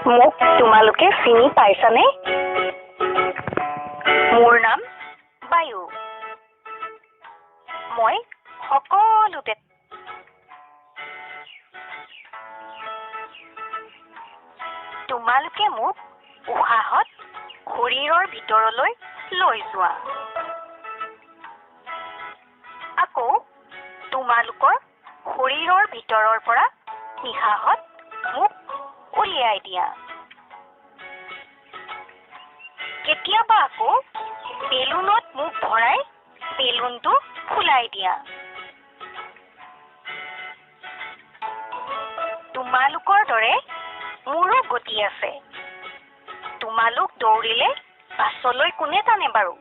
মোক তোমালোকে চিনি পাইছানে? মোৰ নাম বায়ু। মই সকলোতে তোমালোকে মোক উশাহত শৰীৰৰ ভিতৰলৈ লৈ যোৱা। আকৌ তোমালোকৰ শৰীৰৰ ভিতৰৰ পৰা নিশাহত মোক উলিয়াই দিয়া। কেতিয়াবা আকৌ বেলুনত মোক ভৰাই বেলুনটো ফুলাই দিয়া। তোমালোকৰ দৰে মোৰো গতি আছে। তোমালোক দৌৰিলে পাছলৈ কোনে টানে বাৰু?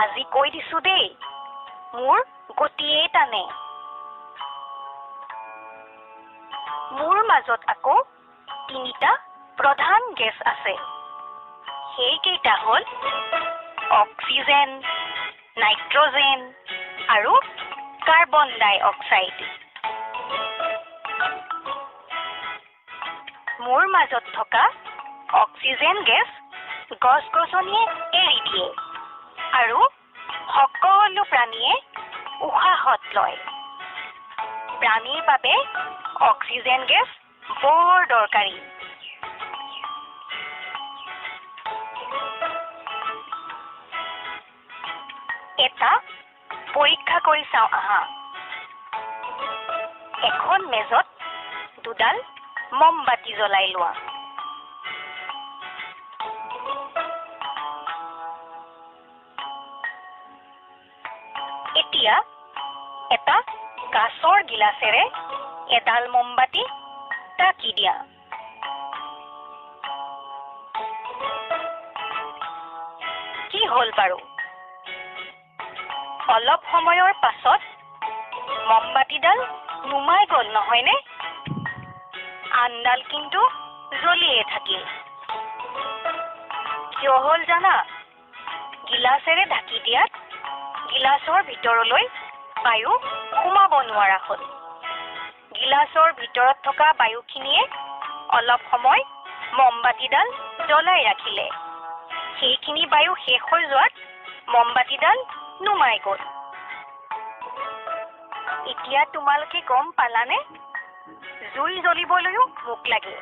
আজি কৈ দিছো দেই, মোৰ গতিয়েই টানে। মোৰ মাজত আকৌ 3টা প্ৰধান গেছ আছে। সেইকেইটা হ'ল অক্সিজেন, নাইট্ৰজেন আৰু কাৰ্বন ডাই অক্সাইড। মোৰ মাজত থকা অক্সিজেন গেছ গছ-গছনিয়ে এৰি দিয়ে আৰু সকলো প্ৰাণীয়ে উশাহত লয়। প্ৰাণীৰ বাবে অক্সিজেন গেছ বৰ দৰকাৰী। এটা পৰীক্ষা কৰি চাওঁ আহা। এখন মেজত দুডাল মমবাতি জ্বলাই লোৱা। এতিয়া এটা কাঁচৰ গিলাচেৰে এডাল মমবাতি ঢাকি দিয়া। কি হ'ল বাৰু? অলপ সময়ৰ পাছত মমবাতিডাল নুমাই গ'ল নহয়নে? আনডাল কিন্তু জ্বলিয়ে থাকিল। কিয় হ'ল জানা? গিলাচেৰে ঢাকি দিয়াত গিলাচৰ ভিতৰলৈ বায়ু সোমাব নোৱাৰা হ'ল। গিলাচৰ ভিতৰত থকা বায়ুখিনিয়ে অলপ সময় মমবাতিডাল জ্বলাই ৰাখিলে। সেইখিনি বায়ু শেষ হৈ যোৱাত মমবাতিডাল নুমাই গ'ল। এতিয়া তোমালোকে গম পালানে? জুই জ্বলিবলৈও মোক লাগে।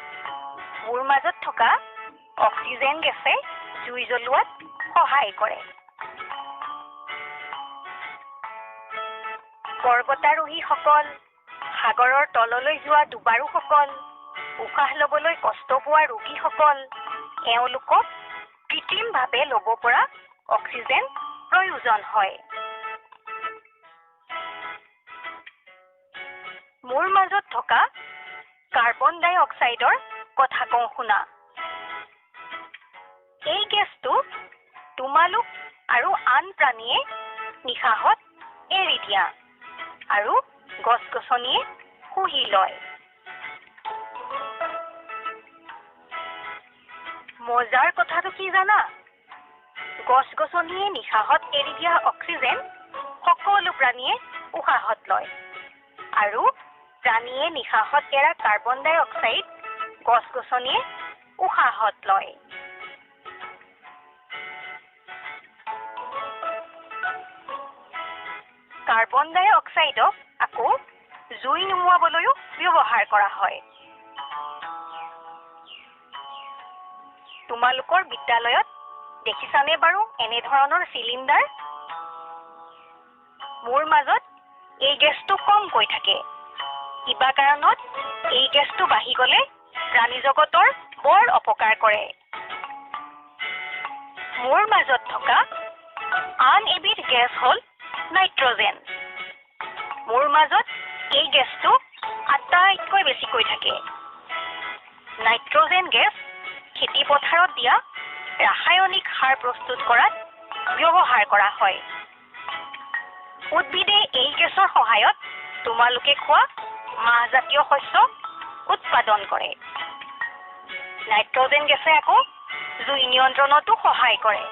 মোৰ মাজত থকা অক্সিজেন গেছে জুই জ্বলোৱাত সহায় কৰে। পৰ্বতাৰোহীসকল, সাগৰৰ তললৈ যোৱা ডুবাৰুসকল, উশাহ ল'বলৈ কষ্ট পোৱা ৰোগীসকল, এওঁলোকক কৃত্ৰিমভাৱে ল'ব পৰা অক্সিজেন প্ৰয়োজন হয়। মোৰ মাজত থকা কাৰ্বন ডাই অক্সাইডৰ কথা কওঁ শুনা। এই গেছটো তোমালোক আৰু আন প্ৰাণীয়ে নিশাহত এৰি দিয়া আৰু গছ-গছনিয়ে শুহি লয়। মজাৰ কথাটো কি জানা? গছ-গছনিয়ে নিশাহত এৰি দিয়া অক্সিজেন সকলো প্ৰাণীয়ে উশাহত লয় আৰু প্ৰাণীয়ে নিশাহত এৰা কাৰ্বন ডাই অক্সাইড গছ-গছনিয়ে উশাহত লয়। কাৰ্বন ডাই অক্সাইডক আকৌ জুই নুমুৱাবলৈও ব্যৱহাৰ কৰা হয়। তোমালোকৰ বিদ্যালয়ত দেখিছানে বাৰু এনেধৰণৰ চিলিণ্ডাৰ? মোৰ মাজত এই গেছটো কমকৈ থাকে। কিবা কাৰণত এই গেছটো বাঢ়ি গ'লে প্ৰাণী জগতৰ বৰ অপকাৰ কৰে। মোৰ মাজত থকা আন এবিধ গেছ হ'ল নাইট্ৰজেন। মোৰ মাজত এই গেছটো আটাইতকৈ বেছিকৈ থাকে। নাইট্ৰজেন গেছ খেতি পথাৰত দিয়া ৰাসায়নিক সাৰ প্ৰস্তুত কৰাত ব্যৱহাৰ কৰা হয়। উদ্ভিদে এই গেছৰ সহায়ত তোমালোকে খোৱা মাহজাতীয় শস্য উৎপাদন কৰে। নাইট্ৰজেন গেছে আকৌ জুই নিয়ন্ত্ৰণতো সহায় কৰে।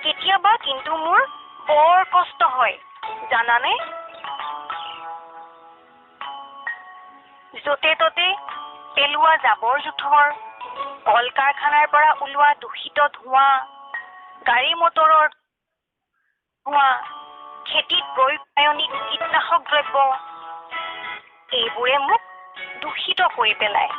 কেতিয়াবা কিন্তু মোৰ বৰ কষ্ট হয় জানানে? য'তে ত'তে পেলোৱা জাবৰ জোথৰ, কল কাৰখানাৰ পৰা ওলোৱা দূষিত ধোঁৱা, গাড়ী মটৰৰ ধোঁৱা, খেতিত প্ৰয়োগনিক কীটনাশক দ্ৰব্য, এইবোৰে মোক দূষিত কৰি পেলায়।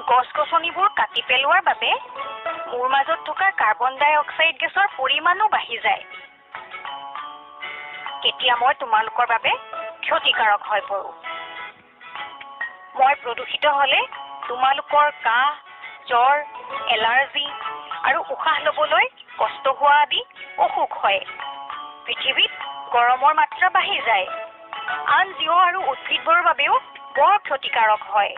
গছ-গছনিবোৰ কাটি পেলোৱাৰ বাবে মোৰ মাজত থকা কাৰ্বন ডাই অক্সাইড গেছৰ পৰিমাণো বাঢ়ি যায়। কেতিয়া মই তোমালোকৰ বাবে ক্ষতিকাৰক হৈ পৰোঁ। মই প্ৰদূষিত হ'লে তোমালোকৰ কাহ, জ্বৰ, এলাৰ্জি আৰু উশাহ ল'বলৈ কষ্ট হোৱা আদি অসুখ হয়। পৃথিৱীত গৰমৰ মাত্ৰা বাঢ়ি যায়। আন জীৱ আৰু উদ্ভিদবোৰৰ বাবেও বৰ ক্ষতিকাৰক হয়।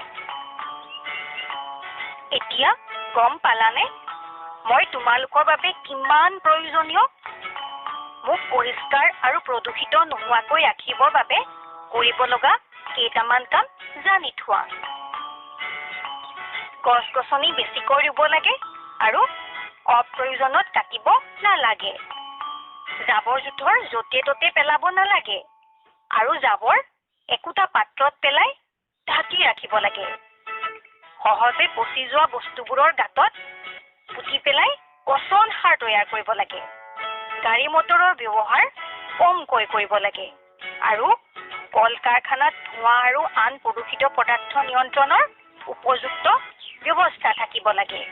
এতিয়া গম পালানে মই তোমালোকৰ বাবে কিমান প্ৰয়োজনীয়? মোক পৰিষ্কাৰ আৰু প্ৰদূষিত নোহোৱাকৈ ৰাখিবৰ বাবে কৰিব লগা কেইটামান কাম জানি থোৱা। গছ-গছনি বেছিকৈ ৰুব লাগে আৰু অপ্ৰয়োজনত কাটিব নালাগে। জাবৰ-জোথৰ য'তে ত'তে পেলাব নালাগে আৰু জাবৰ একোটা পাত্ৰত পেলাই ঢাকি ৰাখিব লাগে। সহজে পচি যোৱা বস্তুবোৰৰ গাঁতত পুতি পেলাই পচন সাৰ তৈয়াৰ কৰিব লাগে। গাড়ী মটৰৰ ব্যৱহাৰ কমকৈ কৰিব লাগে আৰু কল কাৰখানাত ধোঁৱা আৰু আন প্ৰদূষিত পদাৰ্থ নিয়ন্ত্ৰণৰ উপযুক্ত ব্যৱস্থা থাকিব লাগে।